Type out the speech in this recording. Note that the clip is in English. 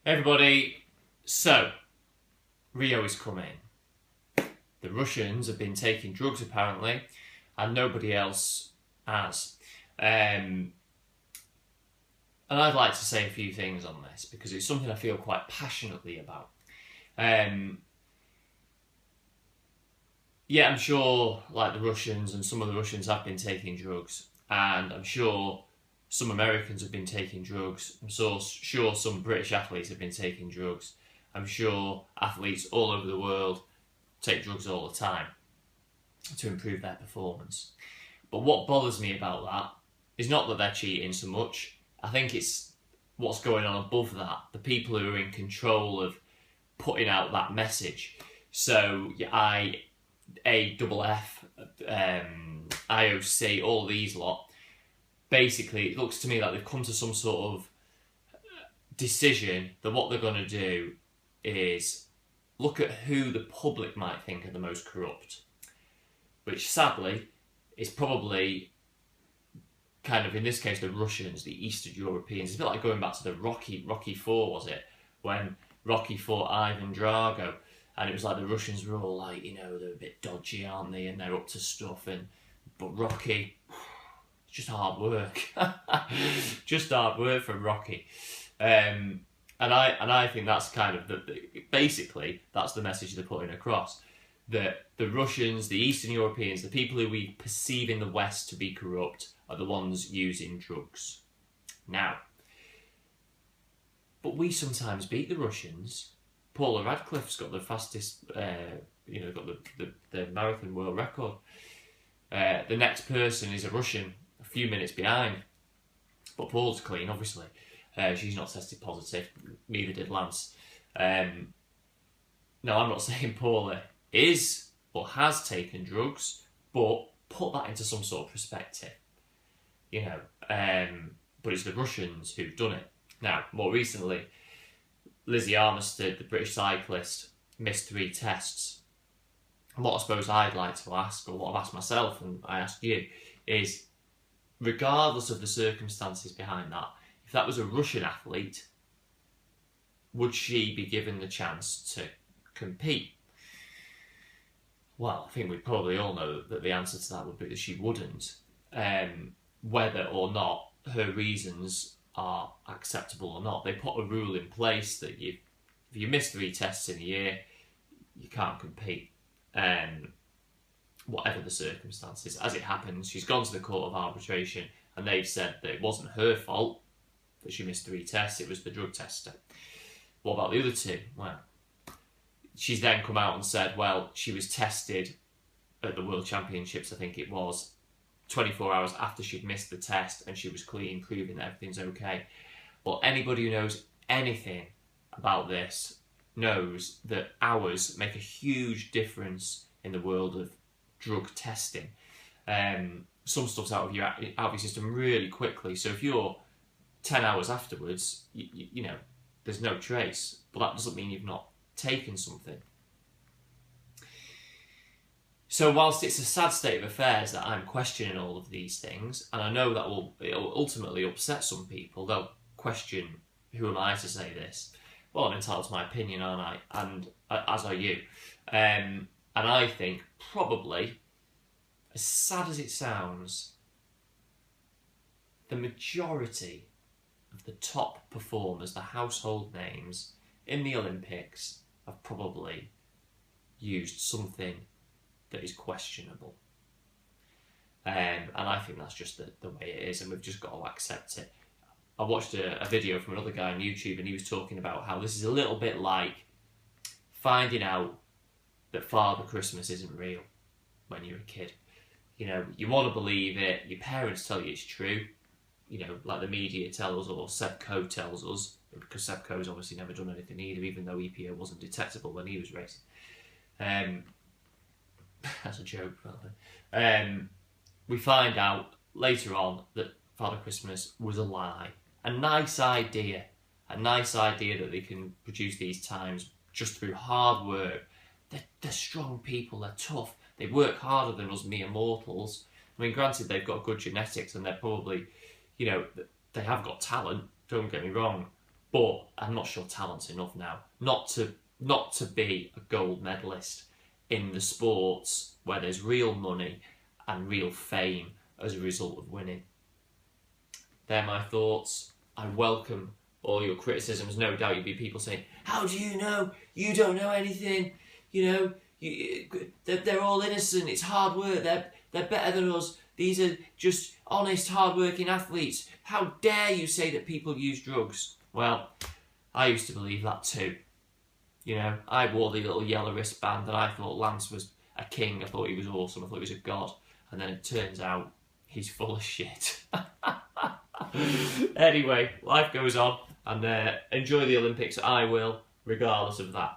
Everybody, so Rio is coming. The Russians have been taking drugs apparently, and nobody else has. And I'd like to say a few things on this because it's something I feel quite passionately about. Yeah, I'm sure like the Russians and some of the Russians have been taking drugs, and I'm sure some Americans have been taking drugs. I'm sure some British athletes have been taking drugs. I'm sure athletes all over the world take drugs all the time to improve their performance. But what bothers me about that is not that they're cheating so much. I think it's what's going on above that. The people who are in control of putting out that message. So IAAF, IOC, all these lot, basically it looks to me like they've come to some sort of decision that what they're going to do is look at who the public might think are the most corrupt, which sadly is probably kind of, in this case, the Russians, the Eastern Europeans. It's a bit like going back to the Rocky IV, was it? When Rocky fought Ivan Drago, and it was like the Russians were all like, they're a bit dodgy, aren't they? And they're up to stuff. But Rocky, just hard work. Just hard work from Rocky. And I think that's kind of basically that's the message they're putting across. That the Russians, the Eastern Europeans, the people who we perceive in the West to be corrupt are the ones using drugs. Now, but we sometimes beat the Russians. Paula Radcliffe's got the fastest, got the marathon world record. The next person is a Russian, a few minutes behind. But Paula's clean, obviously. She's not tested positive. Neither did Lance. No, I'm not saying Paula is or has taken drugs, but put that into some sort of perspective. But it's the Russians who've done it. Now, more recently, Lizzie Armistead, the British cyclist, missed 3 tests. And what I suppose I'd like to ask, or what I've asked myself and I asked you, is regardless of the circumstances behind that, if that was a Russian athlete, would she be given the chance to compete? Well, I think we probably all know that the answer to that would be that she wouldn't. Whether or not her reasons are acceptable or not. They put a rule in place that if you miss 3 tests in a year, you can't compete. Whatever the circumstances. As it happens, she's gone to the Court of Arbitration and they've said that it wasn't her fault that she missed 3 tests, it was the drug tester. What about the other 2? Well, she's then come out and said, well, she was tested at the World Championships, I think it was, 24 hours after she'd missed the test and she was clean, proving that everything's okay. But anybody who knows anything about this knows that hours make a huge difference in the world of drug testing. Some stuff's out of your system really quickly. So if you're 10 hours afterwards, there's no trace. But that doesn't mean you've not taken something. So whilst it's a sad state of affairs that I'm questioning all of these things, and I know that it'll ultimately upset some people, they'll question, who am I to say this? Well, I'm entitled to my opinion, aren't I? And as are you. And I think probably, as sad as it sounds, the majority of the top performers, the household names in the Olympics, have probably used something that is questionable. And I think that's just the way it is, and we've just got to accept it. I watched a video from another guy on YouTube and he was talking about how this is a little bit like finding out that Father Christmas isn't real when you're a kid. You want to believe it, your parents tell you it's true, like the media tells us, or Seb Coe tells us, because Seb Coe's obviously never done anything either, even though EPO wasn't detectable when he was racing. That's a joke, probably. We find out later on that Father Christmas was a lie. A nice idea that they can produce these times just through hard work. They're strong people, they're tough, they work harder than us mere mortals. I mean, granted, they've got good genetics and they're probably, they have got talent, don't get me wrong, but I'm not sure talent's enough now not to be a gold medalist in the sports where there's real money and real fame as a result of winning. They're my thoughts. I welcome all your criticisms. No doubt you'll be people saying, how do you know? You don't know anything. You know, they're all innocent. It's hard work. They're better than us. These are just honest, hard-working athletes. How dare you say that people use drugs? Well, I used to believe that too. You know, I wore the little yellow wristband and I thought Lance was a king. I thought he was awesome. I thought he was a god. And then it turns out he's full of shit. Anyway, life goes on, and enjoy the Olympics. I will, regardless of that.